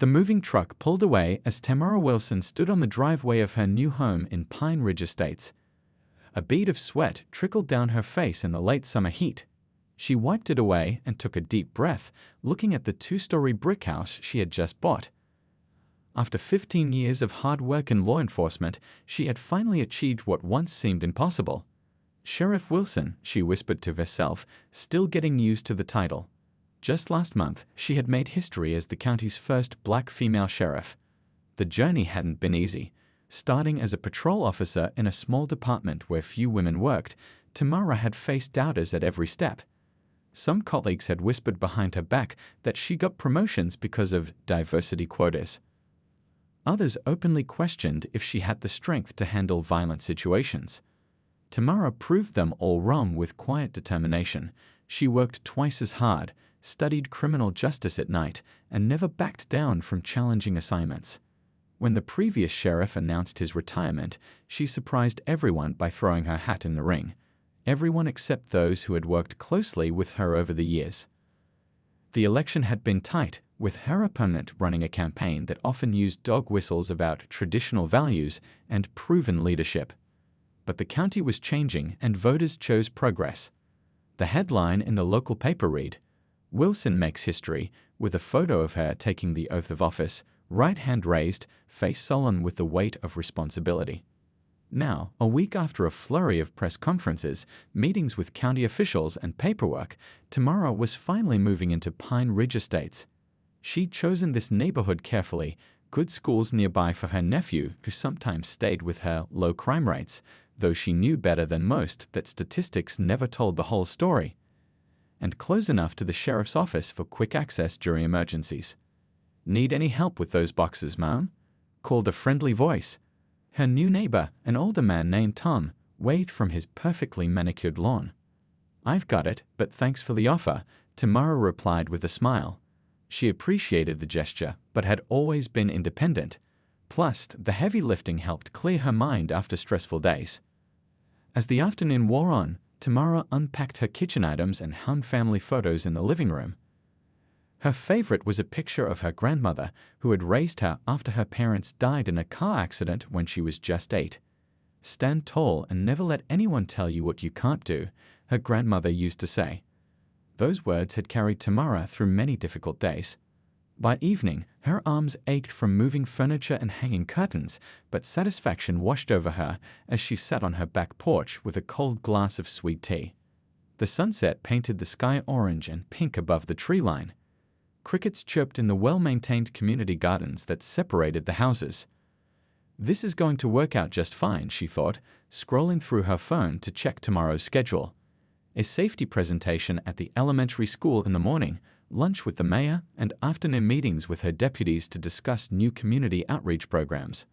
The moving truck pulled away as Tamara Wilson stood on the driveway of her new home in Pine Ridge Estates. A bead of sweat trickled down her face in the late summer heat. She wiped it away and took a deep breath, looking at the two-story brick house she had just bought. After 15 years of hard work in law enforcement, she had finally achieved what once seemed impossible. Sheriff Wilson, she whispered to herself, still getting used to the title. Just last month, she had made history as the county's first black female sheriff. The journey hadn't been easy. Starting as a patrol officer in a small department where few women worked, Tamara had faced doubters at every step. Some colleagues had whispered behind her back that she got promotions because of diversity quotas. Others openly questioned if she had the strength to handle violent situations. Tamara proved them all wrong with quiet determination. She worked twice as hard, studied criminal justice at night, and never backed down from challenging assignments. When the previous sheriff announced his retirement, she surprised everyone by throwing her hat in the ring. Everyone except those who had worked closely with her over the years. The election had been tight, with her opponent running a campaign that often used dog whistles about traditional values and proven leadership. But the county was changing and voters chose progress. The headline in the local paper read, "Wilson makes history," with a photo of her taking the oath of office, right hand raised, face sullen with the weight of responsibility. Now, a week after a flurry of press conferences, meetings with county officials, and paperwork, Tamara was finally moving into Pine Ridge Estates. She'd chosen this neighborhood carefully, good schools nearby for her nephew, who sometimes stayed with her, low crime rates, though she knew better than most that statistics never told the whole story, and close enough to the sheriff's office for quick access during emergencies. "Need any help with those boxes, ma'am?" called a friendly voice. Her new neighbor, an older man named Tom, waved from his perfectly manicured lawn. "I've got it, but thanks for the offer," Tamara replied with a smile. She appreciated the gesture, but had always been independent. Plus, the heavy lifting helped clear her mind after stressful days. As the afternoon wore on, Tamara unpacked her kitchen items and hung family photos in the living room. Her favorite was a picture of her grandmother, who had raised her after her parents died in a car accident when she was just 8. "Stand tall and never let anyone tell you what you can't do," her grandmother used to say. Those words had carried Tamara through many difficult days. By evening, her arms ached from moving furniture and hanging curtains, but satisfaction washed over her as she sat on her back porch with a cold glass of sweet tea. The sunset painted the sky orange and pink above the tree line. Crickets chirped in the well-maintained community gardens that separated the houses. "This is going to work out just fine," she thought, scrolling through her phone to check tomorrow's schedule. A safety presentation at the elementary school in the morning, lunch with the mayor, and afternoon meetings with her deputies to discuss new community outreach programs.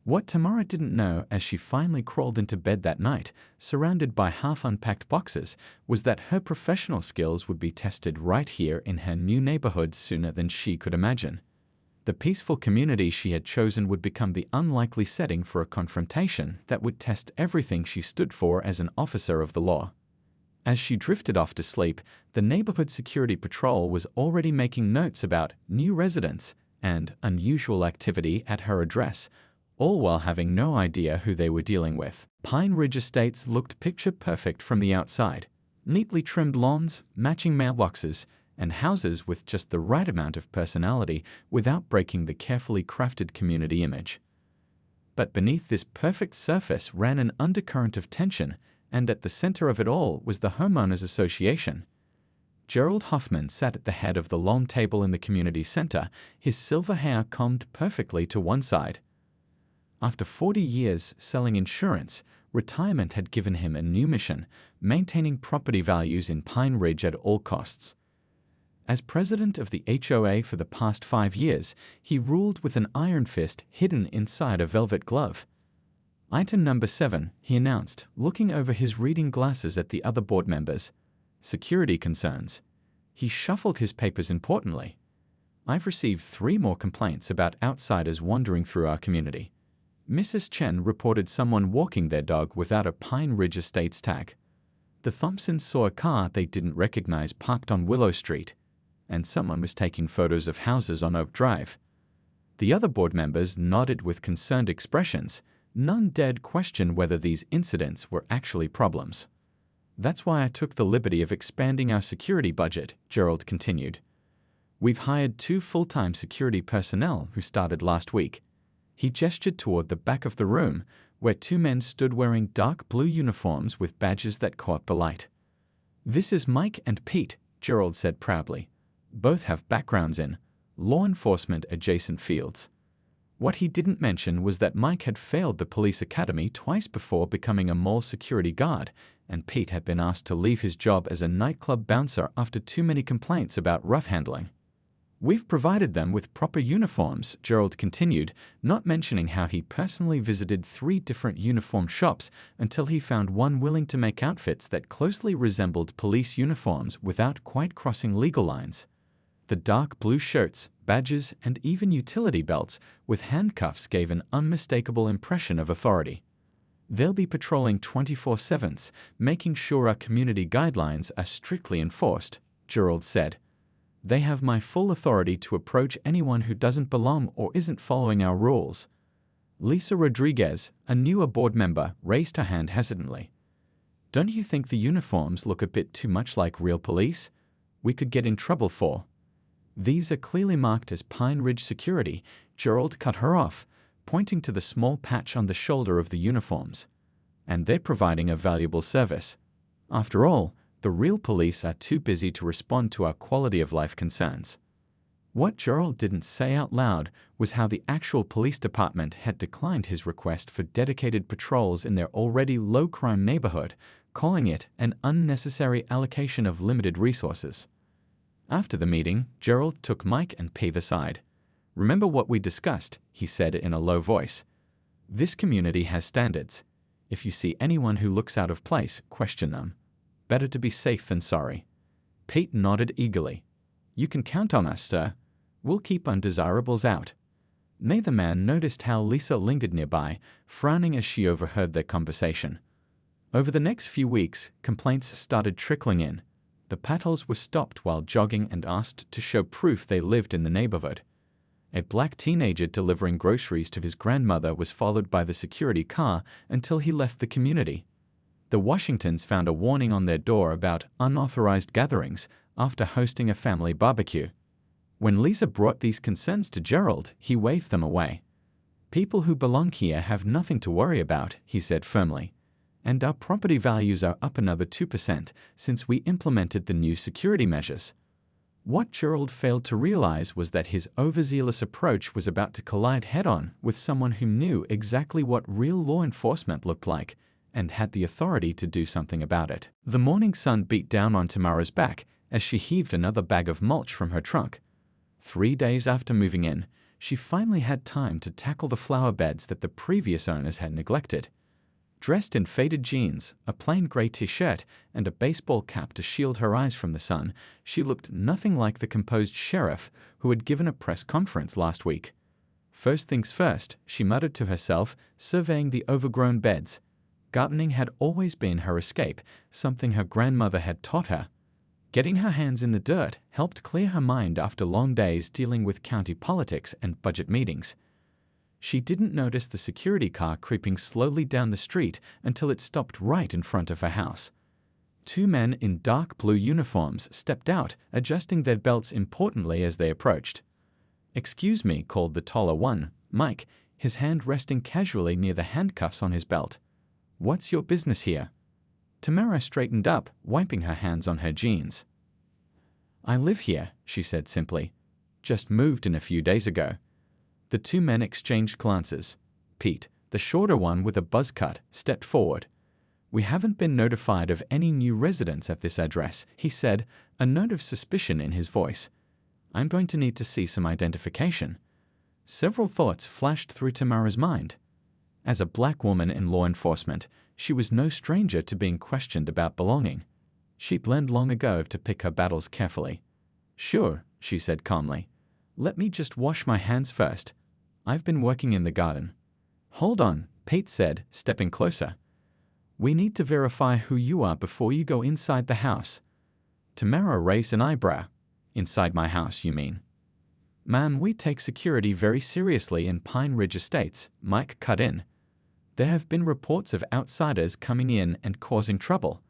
What Tamara didn't know as she finally crawled into bed that night, surrounded by half-unpacked boxes, was that her professional skills would be tested right here in her new neighborhood sooner than she could imagine. The peaceful community she had chosen would become the unlikely setting for a confrontation that would test everything she stood for as an officer of the law. As she drifted off to sleep, the neighborhood security patrol was already making notes about new residents and unusual activity at her address, all while having no idea who they were dealing with. Pine Ridge Estates looked picture-perfect from the outside. Neatly trimmed lawns, matching mailboxes, and houses with just the right amount of personality without breaking the carefully crafted community image. But beneath this perfect surface ran an undercurrent of tension, and at the center of it all was the Homeowners Association. Gerald Hoffman sat at the head of the long table in the community center, his silver hair combed perfectly to one side. After 40 years selling insurance, retirement had given him a new mission, maintaining property values in Pine Ridge at all costs. As president of the HOA for the past 5 years, he ruled with an iron fist hidden inside a velvet glove. "Item number 7, he announced, looking over his reading glasses at the other board members. "Security concerns." He shuffled his papers importantly. "I've received 3 more complaints about outsiders wandering through our community." Mrs. Chen reported someone walking their dog without a Pine Ridge Estates tag. The Thompsons saw a car they didn't recognize parked on Willow Street, and someone was taking photos of houses on Oak Drive. The other board members nodded with concerned expressions. None dared question whether these incidents were actually problems. That's why I took the liberty of expanding our security budget, Gerald continued. We've hired 2 full-time security personnel who started last week. He gestured toward the back of the room, where 2 men stood wearing dark blue uniforms with badges that caught the light. This is Mike and Pete, Gerald said proudly. Both have backgrounds in law enforcement adjacent fields. What he didn't mention was that Mike had failed the police academy twice before becoming a mall security guard, and Pete had been asked to leave his job as a nightclub bouncer after too many complaints about rough handling. We've provided them with proper uniforms, Gerald continued, not mentioning how he personally visited 3 different uniform shops until he found one willing to make outfits that closely resembled police uniforms without quite crossing legal lines. The dark blue shirts, badges, and even utility belts with handcuffs gave an unmistakable impression of authority. They'll be patrolling 24/7, making sure our community guidelines are strictly enforced, Gerald said. They have my full authority to approach anyone who doesn't belong or isn't following our rules. Lisa Rodriguez, a newer board member, raised her hand hesitantly. Don't you think the uniforms look a bit too much like real police? We could get in trouble for. These are clearly marked as Pine Ridge Security, Gerald cut her off, pointing to the small patch on the shoulder of the uniforms. And they're providing a valuable service. After all, the real police are too busy to respond to our quality of life concerns. What Gerald didn't say out loud was how the actual police department had declined his request for dedicated patrols in their already low-crime neighborhood, calling it an unnecessary allocation of limited resources. After the meeting, Gerald took Mike and Pete aside. Remember what we discussed, he said in a low voice. This community has standards. If you see anyone who looks out of place, question them. Better to be safe than sorry. Pete nodded eagerly. You can count on us, sir. We'll keep undesirables out. Neither man noticed how Lisa lingered nearby, frowning as she overheard their conversation. Over the next few weeks, complaints started trickling in. The Patels were stopped while jogging and asked to show proof they lived in the neighborhood. A black teenager delivering groceries to his grandmother was followed by the security car until he left the community. The Washingtons found a warning on their door about unauthorized gatherings after hosting a family barbecue. When Lisa brought these concerns to Gerald, he waved them away. People who belong here have nothing to worry about, he said firmly. And our property values are up another 2% since we implemented the new security measures. What Gerald failed to realize was that his overzealous approach was about to collide head-on with someone who knew exactly what real law enforcement looked like and had the authority to do something about it. The morning sun beat down on Tamara's back as she heaved another bag of mulch from her trunk. 3 days after moving in, she finally had time to tackle the flower beds that the previous owners had neglected. Dressed in faded jeans, a plain gray t-shirt, and a baseball cap to shield her eyes from the sun, she looked nothing like the composed sheriff who had given a press conference last week. First things first, she muttered to herself, surveying the overgrown beds. Gardening had always been her escape, something her grandmother had taught her. Getting her hands in the dirt helped clear her mind after long days dealing with county politics and budget meetings. She didn't notice the security car creeping slowly down the street until it stopped right in front of her house. 2 men in dark blue uniforms stepped out, adjusting their belts importantly as they approached. "Excuse me," called the taller one, Mike, his hand resting casually near the handcuffs on his belt. "What's your business here?" Tamara straightened up, wiping her hands on her jeans. "I live here," she said simply. "Just moved in a few days ago." The 2 men exchanged glances. Pete, the shorter one with a buzz cut, stepped forward. "We haven't been notified of any new residents at this address," he said, a note of suspicion in his voice. "I'm going to need to see some identification." Several thoughts flashed through Tamara's mind. As a black woman in law enforcement, she was no stranger to being questioned about belonging. She'd learned long ago to pick her battles carefully. "Sure," she said calmly. "Let me just wash my hands first. I've been working in the garden." "Hold on," Pete said, stepping closer. "We need to verify who you are before you go inside the house." Tamara raised an eyebrow. "Inside my house, you mean?" Ma'am, we take security very seriously in Pine Ridge Estates, Mike cut in. There have been reports of outsiders coming in and causing trouble.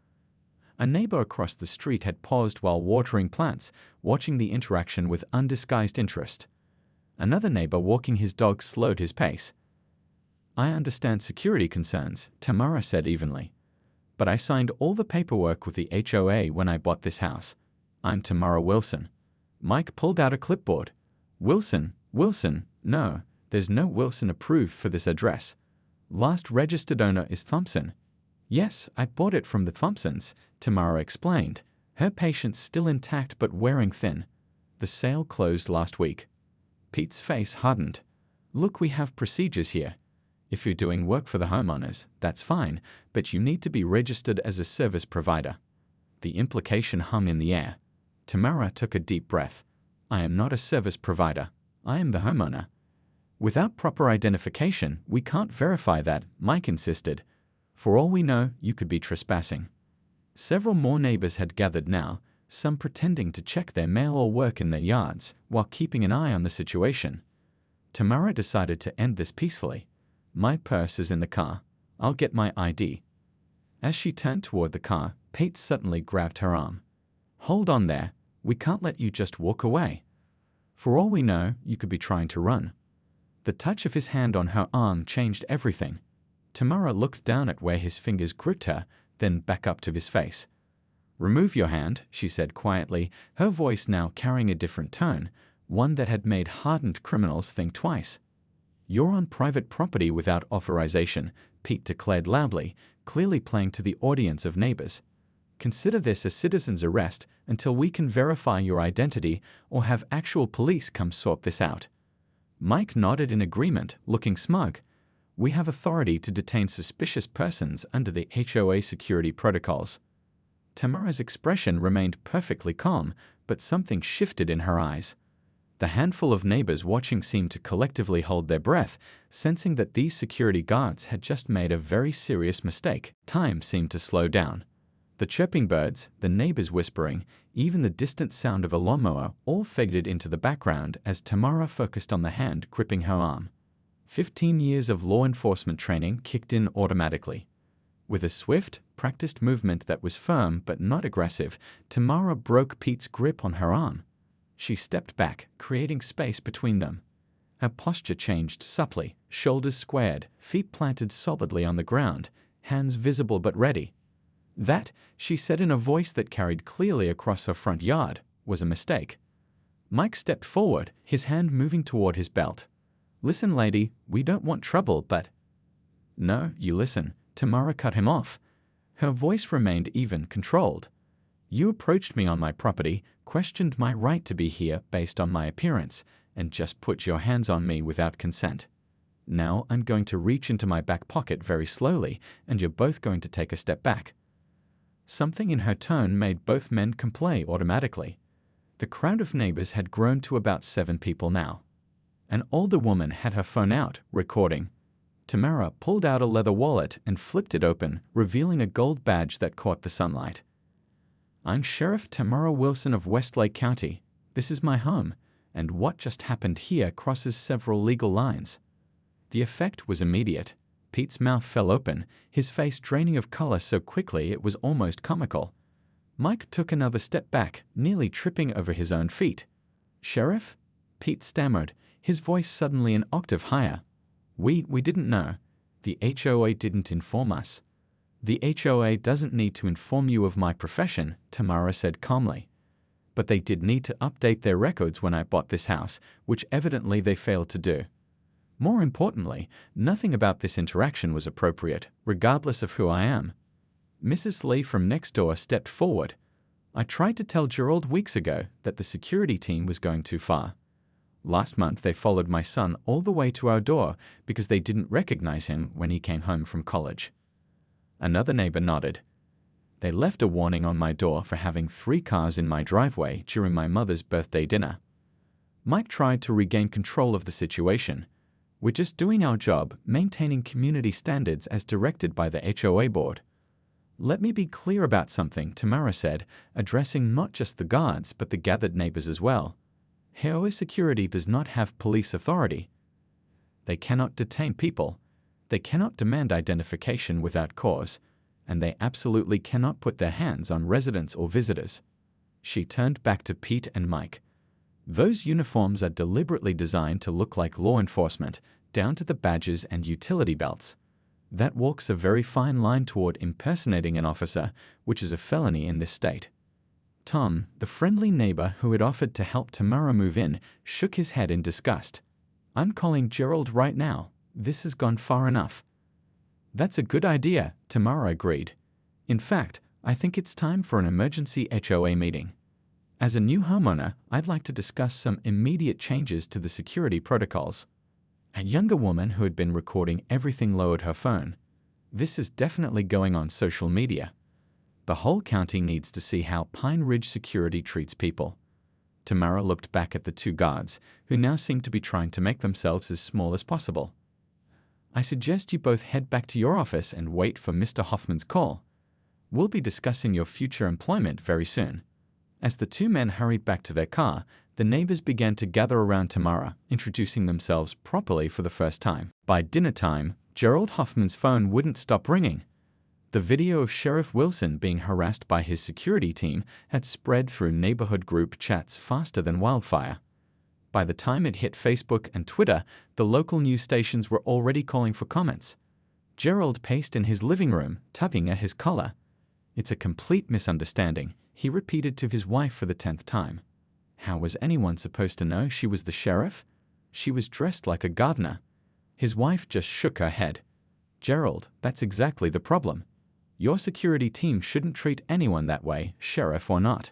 A neighbor across the street had paused while watering plants, watching the interaction with undisguised interest. Another neighbor walking his dog slowed his pace. I understand security concerns, Tamara said evenly. But I signed all the paperwork with the HOA when I bought this house. I'm Tamara Wilson. Mike pulled out a clipboard. Wilson, no, there's no Wilson approved for this address. Last registered owner is Thompson. Yes, I bought it from the Thompsons, Tamara explained, her patience still intact but wearing thin. The sale closed last week. Pete's face hardened. Look, we have procedures here. If you're doing work for the homeowners, that's fine, but you need to be registered as a service provider. The implication hung in the air. Tamara took a deep breath. I am not a service provider. I am the homeowner. Without proper identification, we can't verify that, Mike insisted. For all we know, you could be trespassing. Several more neighbors had gathered now, some pretending to check their mail or work in their yards, while keeping an eye on the situation. Tamara decided to end this peacefully. My purse is in the car. I'll get my ID. As she turned toward the car, Pete suddenly grabbed her arm. Hold on there. We can't let you just walk away. For all we know, you could be trying to run. The touch of his hand on her arm changed everything. Tamara looked down at where his fingers gripped her, then back up to his face. Remove your hand, she said quietly, her voice now carrying a different tone, one that had made hardened criminals think twice. You're on private property without authorization, Pete declared loudly, clearly playing to the audience of neighbors. Consider this a citizen's arrest until we can verify your identity or have actual police come sort this out. Mike nodded in agreement, looking smug. We have authority to detain suspicious persons under the HOA security protocols. Tamara's expression remained perfectly calm, but something shifted in her eyes. The handful of neighbors watching seemed to collectively hold their breath, sensing that these security guards had just made a very serious mistake. Time seemed to slow down. The chirping birds, the neighbors whispering, even the distant sound of a lawnmower all faded into the background as Tamara focused on the hand gripping her arm. 15 years of law enforcement training kicked in automatically. With a swift, practiced movement that was firm but not aggressive, Tamara broke Pete's grip on her arm. She stepped back, creating space between them. Her posture changed subtly, shoulders squared, feet planted solidly on the ground, hands visible but ready. That, she said in a voice that carried clearly across her front yard, was a mistake. Mike stepped forward, his hand moving toward his belt. Listen, lady, we don't want trouble, but... No, you listen, Tamara cut him off. Her voice remained even, controlled. You approached me on my property, questioned my right to be here based on my appearance, and just put your hands on me without consent. Now I'm going to reach into my back pocket very slowly, and you're both going to take a step back. Something in her tone made both men comply automatically. The crowd of neighbors had grown to about 7 people now. An older woman had her phone out, recording. Tamara pulled out a leather wallet and flipped it open, revealing a gold badge that caught the sunlight. I'm Sheriff Tamara Wilson of Westlake County. This is my home, and what just happened here crosses several legal lines. The effect was immediate. Pete's mouth fell open, his face draining of color so quickly it was almost comical. Mike took another step back, nearly tripping over his own feet. Sheriff? Pete stammered, his voice suddenly an octave higher. We didn't know. The HOA didn't inform us. The HOA doesn't need to inform you of my profession, Tamara said calmly. But they did need to update their records when I bought this house, which evidently they failed to do. More importantly, nothing about this interaction was appropriate, regardless of who I am. Mrs. Lee from next door stepped forward. I tried to tell Gerald weeks ago that the security team was going too far. Last month they followed my son all the way to our door because they didn't recognize him when he came home from college. Another neighbor nodded. They left a warning on my door for having 3 cars in my driveway during my mother's birthday dinner. Mike tried to regain control of the situation. We're just doing our job, maintaining community standards as directed by the HOA board. Let me be clear about something, Tamara said, addressing not just the guards but the gathered neighbors as well. HOA security does not have police authority. They cannot detain people. They cannot demand identification without cause, and they absolutely cannot put their hands on residents or visitors. She turned back to Pete and Mike. Those uniforms are deliberately designed to look like law enforcement, down to the badges and utility belts. That walks a very fine line toward impersonating an officer, which is a felony in this state. Tom, the friendly neighbor who had offered to help Tamara move in, shook his head in disgust. I'm calling Gerald right now. This has gone far enough. That's a good idea, Tamara agreed. In fact, I think it's time for an emergency HOA meeting. As a new homeowner, I'd like to discuss some immediate changes to the security protocols. A younger woman who had been recording everything lowered her phone. This is definitely going on social media. The whole county needs to see how Pine Ridge security treats people. Tamara looked back at the two guards, who now seemed to be trying to make themselves as small as possible. I suggest you both head back to your office and wait for Mr. Hoffman's call. We'll be discussing your future employment very soon. As the two men hurried back to their car, the neighbors began to gather around Tamara, introducing themselves properly for the first time. By dinner time, Gerald Hoffman's phone wouldn't stop ringing. The video of Sheriff Wilson being harassed by his security team had spread through neighborhood group chats faster than wildfire. By the time it hit Facebook and Twitter, the local news stations were already calling for comments. Gerald paced in his living room, tugging at his collar. It's a complete misunderstanding, he repeated to his wife for the 10th time. How was anyone supposed to know she was the sheriff? She was dressed like a gardener. His wife just shook her head. Gerald, that's exactly the problem. Your security team shouldn't treat anyone that way, sheriff or not.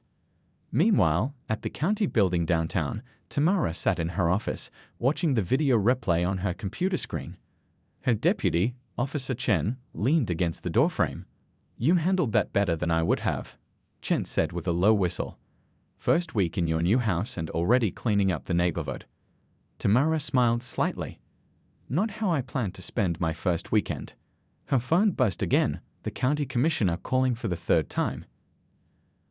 Meanwhile, at the county building downtown, Tamara sat in her office, watching the video replay on her computer screen. Her deputy, Officer Chen, leaned against the doorframe. You handled that better than I would have, Chen said with a low whistle. First week in your new house and already cleaning up the neighborhood. Tamara smiled slightly. Not how I planned to spend my first weekend. Her phone buzzed again, the county commissioner calling for the 3rd time.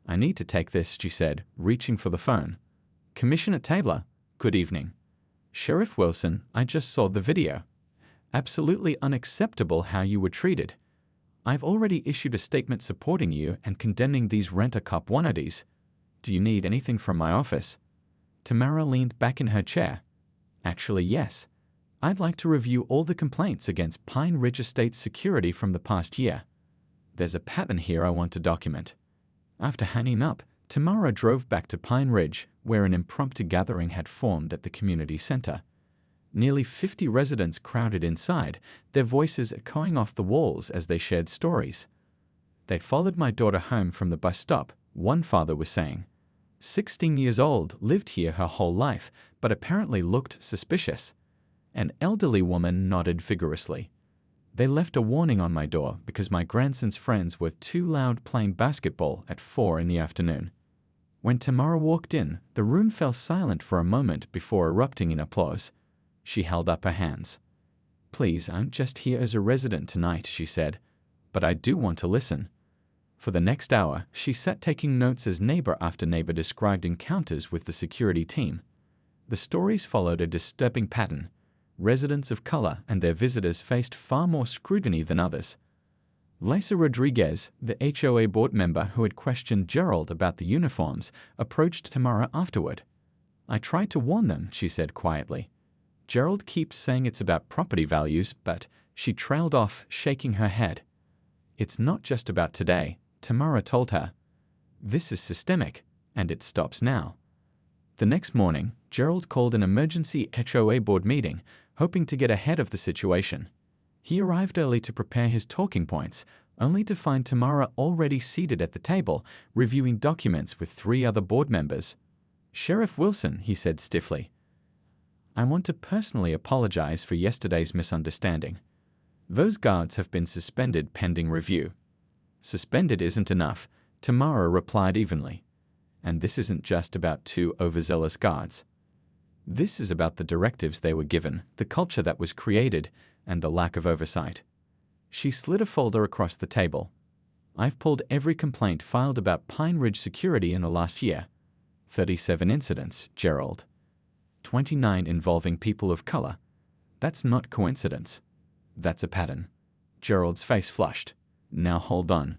I need to take this, she said, reaching for the phone. Commissioner Taylor, good evening. Sheriff Wilson, I just saw the video. Absolutely unacceptable how you were treated. I've already issued a statement supporting you and condemning these rent-a-cop wannadies. Do you need anything from my office? Tamara leaned back in her chair. Actually, yes. I'd like to review all the complaints against Pine Ridge Estate's security from the past year. There's a pattern here I want to document. After hanging up, Tamara drove back to Pine Ridge, where an impromptu gathering had formed at the community center. Nearly 50 residents crowded inside, their voices echoing off the walls as they shared stories. They followed my daughter home from the bus stop, one father was saying. 16 years old, lived here her whole life, but apparently looked suspicious. An elderly woman nodded vigorously. They left a warning on my door because my grandson's friends were too loud playing basketball at 4 in the afternoon. When Tamara walked in, the room fell silent for a moment before erupting in applause. She held up her hands. Please, I'm just here as a resident tonight, she said, but I do want to listen. For the next hour, she sat taking notes as neighbor after neighbor described encounters with the security team. The stories followed a disturbing pattern. Residents of color and their visitors faced far more scrutiny than others. Lisa Rodriguez, the HOA board member who had questioned Gerald about the uniforms, approached Tamara afterward. I tried to warn them, she said quietly. Gerald keeps saying it's about property values, but she trailed off, shaking her head. It's not just about today, Tamara told her. This is systemic, and it stops now. The next morning, Gerald called an emergency HOA board meeting, hoping to get ahead of the situation. He arrived early to prepare his talking points, only to find Tamara already seated at the table, reviewing documents with 3 other board members. Sheriff Wilson, he said stiffly. I want to personally apologize for yesterday's misunderstanding. Those guards have been suspended pending review. Suspended isn't enough, Tamara replied evenly. And this isn't just about 2 overzealous guards. This is about the directives they were given, the culture that was created, and the lack of oversight. She slid a folder across the table. I've pulled every complaint filed about Pine Ridge security in the last year. 37 incidents, Gerald. 29 involving people of color. That's not coincidence. That's a pattern. Gerald's face flushed. Now hold on.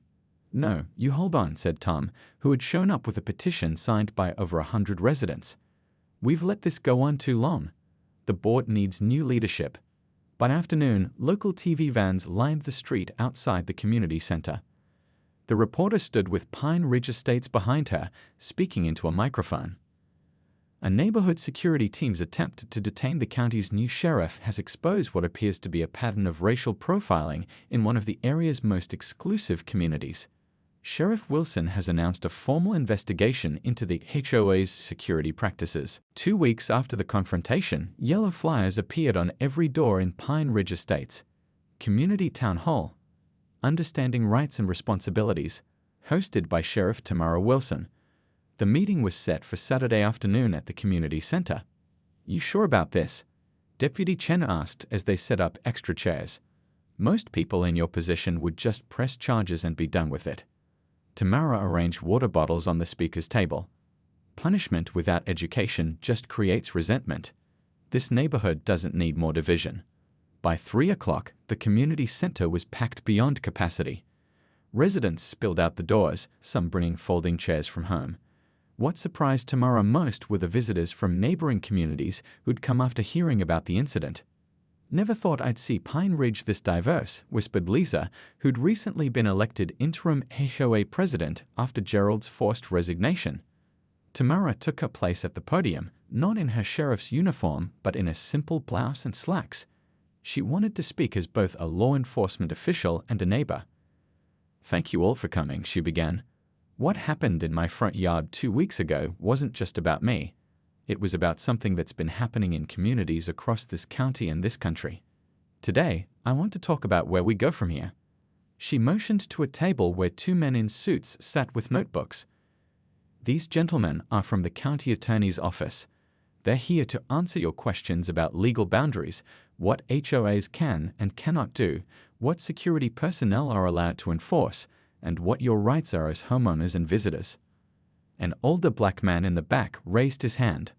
No, you hold on, said Tom, who had shown up with a petition signed by over 100 residents. We've let this go on too long. The board needs new leadership. By afternoon, local TV vans lined the street outside the community center. The reporter stood with Pine Ridge Estates behind her, speaking into a microphone. A neighborhood security team's attempt to detain the county's new sheriff has exposed what appears to be a pattern of racial profiling in one of the area's most exclusive communities. Sheriff Wilson has announced a formal investigation into the HOA's security practices. 2 weeks after the confrontation, yellow flyers appeared on every door in Pine Ridge Estates. Community Town Hall. Understanding Rights and Responsibilities, hosted by Sheriff Tamara Wilson. The meeting was set for Saturday afternoon at the community center. You sure about this? Deputy Chen asked as they set up extra chairs. Most people in your position would just press charges and be done with it. Tamara arranged water bottles on the speaker's table. Punishment without education just creates resentment. This neighborhood doesn't need more division. By 3 o'clock, the community center was packed beyond capacity. Residents spilled out the doors, some bringing folding chairs from home. What surprised Tamara most were the visitors from neighboring communities who'd come after hearing about the incident. Never thought I'd see Pine Ridge this diverse, whispered Lisa, who'd recently been elected interim HOA president after Gerald's forced resignation. Tamara took her place at the podium, not in her sheriff's uniform, but in a simple blouse and slacks. She wanted to speak as both a law enforcement official and a neighbor. Thank you all for coming, she began. What happened in my front yard 2 weeks ago wasn't just about me. It was about something that's been happening in communities across this county and this country. Today, I want to talk about where we go from here. She motioned to a table where 2 men in suits sat with notebooks. These gentlemen are from the county attorney's office. They're here to answer your questions about legal boundaries, what HOAs can and cannot do, what security personnel are allowed to enforce, and what your rights are as homeowners and visitors. An older black man in the back raised his hand.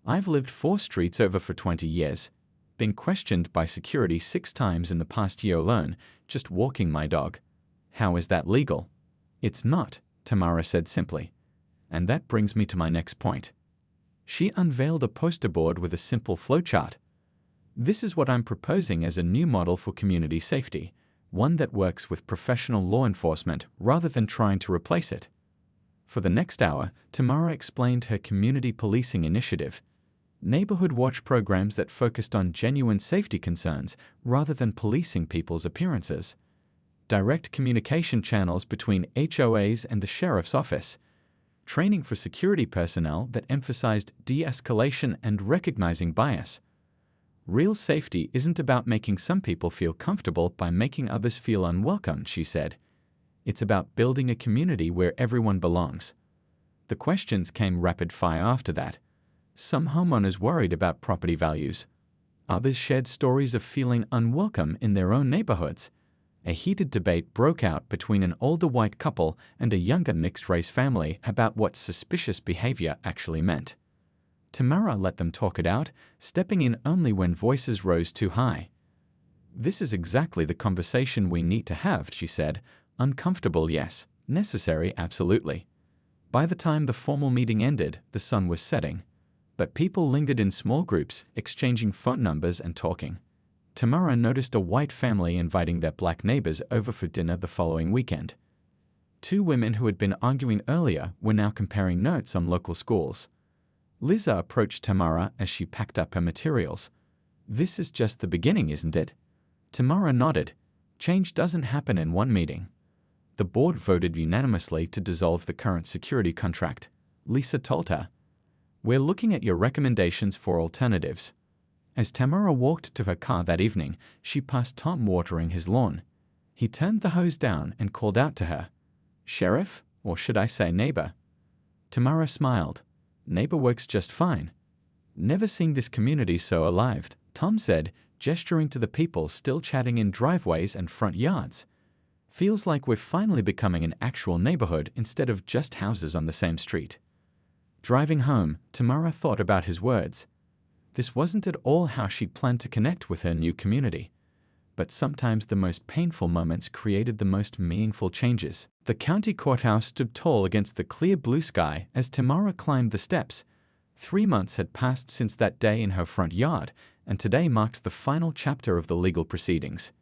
I've lived 4 streets over for 20 years, been questioned by security 6 times in the past year alone, just walking my dog. How is that legal? It's not, Tamara said simply. And that brings me to my next point. She unveiled a poster board with a simple flowchart. This is what I'm proposing as a new model for community safety, one that works with professional law enforcement rather than trying to replace it. For the next hour, Tamara explained her community policing initiative, neighborhood watch programs that focused on genuine safety concerns rather than policing people's appearances, direct communication channels between HOAs and the sheriff's office, training for security personnel that emphasized de-escalation and recognizing bias. Real safety isn't about making some people feel comfortable by making others feel unwelcome, she said. It's about building a community where everyone belongs. The questions came rapid fire after that. Some homeowners worried about property values. Others shared stories of feeling unwelcome in their own neighborhoods. A heated debate broke out between an older white couple and a younger mixed-race family about what suspicious behavior actually meant. Tamara let them talk it out, stepping in only when voices rose too high. This is exactly the conversation we need to have, she said. Uncomfortable, yes. Necessary, absolutely. By the time the formal meeting ended, the sun was setting. But people lingered in small groups, exchanging phone numbers and talking. Tamara noticed a white family inviting their black neighbors over for dinner the following weekend. 2 women who had been arguing earlier were now comparing notes on local schools. Lisa approached Tamara as she packed up her materials. This is just the beginning, isn't it? Tamara nodded. Change doesn't happen in one meeting. The board voted unanimously to dissolve the current security contract, Lisa told her. We're looking at your recommendations for alternatives. As Tamara walked to her car that evening, she passed Tom watering his lawn. He turned the hose down and called out to her. Sheriff, or should I say neighbor? Tamara smiled. Neighbor works just fine. Never seen this community so alive, Tom said, gesturing to the people still chatting in driveways and front yards. Feels like we're finally becoming an actual neighborhood instead of just houses on the same street. Driving home, Tamara thought about his words. This wasn't at all how she'd planned to connect with her new community. But sometimes the most painful moments created the most meaningful changes. The county courthouse stood tall against the clear blue sky as Tamara climbed the steps. 3 months had passed since that day in her front yard, and today marked the final chapter of the legal proceedings.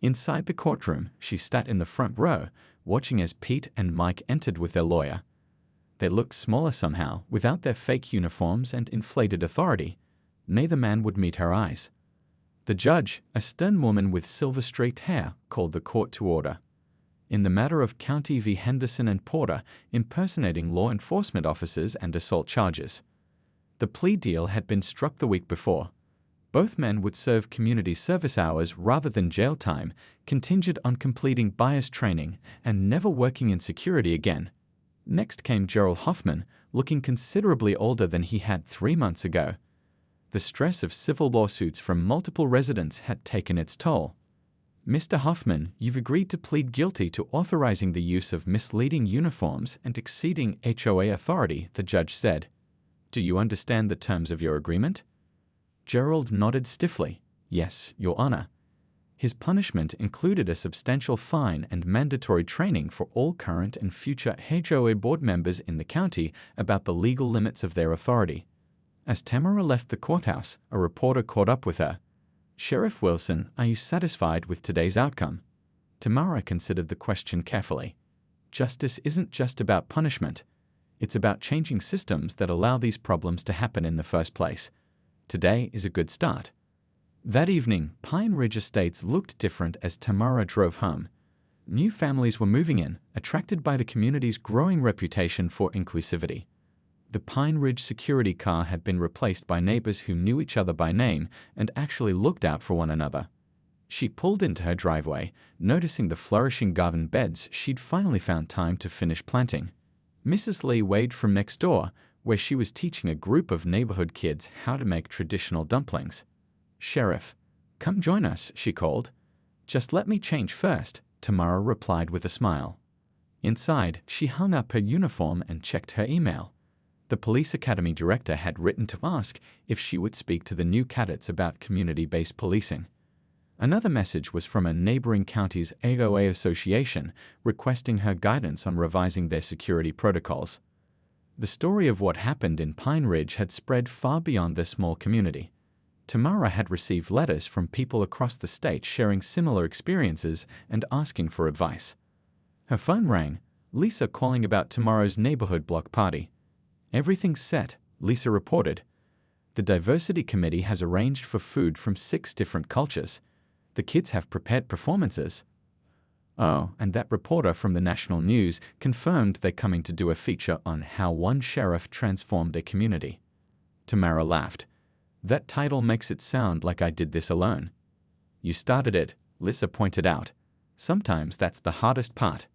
Inside the courtroom, she sat in the front row, watching as Pete and Mike entered with their lawyer. They looked smaller somehow, without their fake uniforms and inflated authority. Neither man would meet her eyes. The judge, a stern woman with silver-streaked hair, called the court to order. In the matter of County v. Henderson and Porter impersonating law enforcement officers and assault charges. The plea deal had been struck the week before. Both men would serve community service hours rather than jail time, contingent on completing bias training and never working in security again. Next came Gerald Hoffman, looking considerably older than he had 3 months ago. The stress of civil lawsuits from multiple residents had taken its toll. Mr. Hoffman, you've agreed to plead guilty to authorizing the use of misleading uniforms and exceeding HOA authority, the judge said. Do you understand the terms of your agreement? Gerald nodded stiffly. Yes, Your Honor. His punishment included a substantial fine and mandatory training for all current and future HOA board members in the county about the legal limits of their authority. As Tamara left the courthouse, a reporter caught up with her. Sheriff Wilson, are you satisfied with today's outcome? Tamara considered the question carefully. Justice isn't just about punishment. It's about changing systems that allow these problems to happen in the first place. Today is a good start. That evening, Pine Ridge Estates looked different as Tamara drove home. New families were moving in, attracted by the community's growing reputation for inclusivity. The Pine Ridge security car had been replaced by neighbors who knew each other by name and actually looked out for one another. She pulled into her driveway, noticing the flourishing garden beds she'd finally found time to finish planting. Mrs. Lee waved from next door, where she was teaching a group of neighborhood kids how to make traditional dumplings. Sheriff, come join us, she called. Just let me change first, Tamara replied with a smile. Inside, she hung up her uniform and checked her email. The police academy director had written to ask if she would speak to the new cadets about community-based policing. Another message was from a neighboring county's HOA association requesting her guidance on revising their security protocols. The story of what happened in Pine Ridge had spread far beyond their small community. Tamara had received letters from people across the state sharing similar experiences and asking for advice. Her phone rang, Lisa calling about tomorrow's neighborhood block party. Everything's set, Lisa reported. The diversity committee has arranged for food from 6 different cultures. The kids have prepared performances. Oh, and that reporter from the national news confirmed they're coming to do a feature on how one sheriff transformed a community. Tamara laughed. That title makes it sound like I did this alone. You started it, Lisa pointed out. Sometimes that's the hardest part.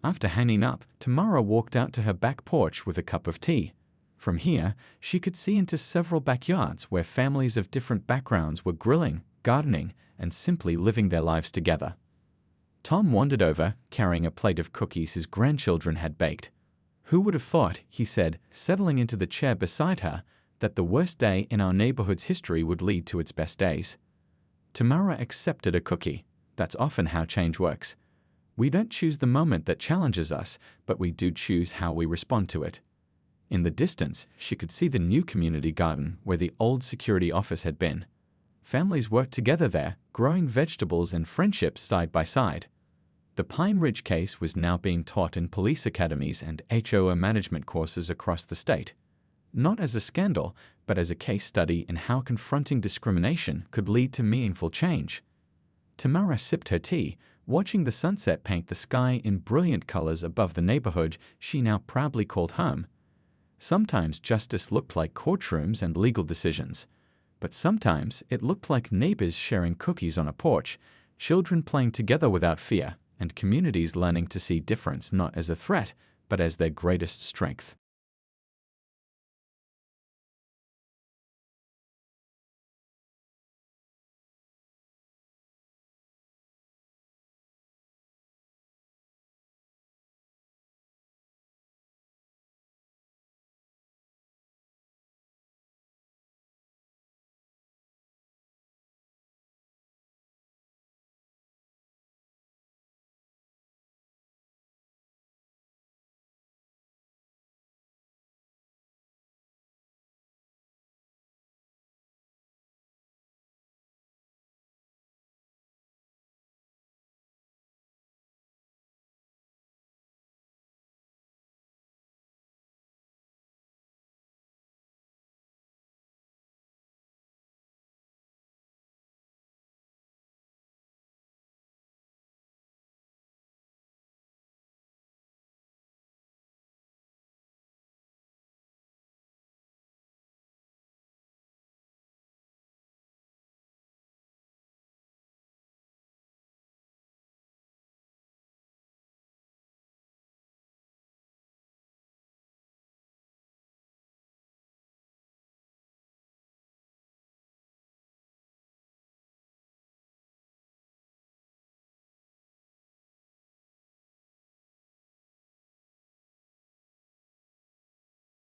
After hanging up, Tamara walked out to her back porch with a cup of tea. From here, she could see into several backyards where families of different backgrounds were grilling, gardening, and simply living their lives together. Tom wandered over, carrying a plate of cookies his grandchildren had baked. Who would have thought, he said, settling into the chair beside her, that the worst day in our neighborhood's history would lead to its best days. Tamara accepted a cookie. That's often how change works. We don't choose the moment that challenges us, but we do choose how we respond to it. In the distance, she could see the new community garden where the old security office had been. Families worked together there, growing vegetables and friendships side by side. The Pine Ridge case was now being taught in police academies and HOA management courses across the state. Not as a scandal, but as a case study in how confronting discrimination could lead to meaningful change. Tamara sipped her tea, watching the sunset paint the sky in brilliant colors above the neighborhood she now proudly called home. Sometimes justice looked like courtrooms and legal decisions, but sometimes it looked like neighbors sharing cookies on a porch, children playing together without fear, and communities learning to see difference not as a threat, but as their greatest strength.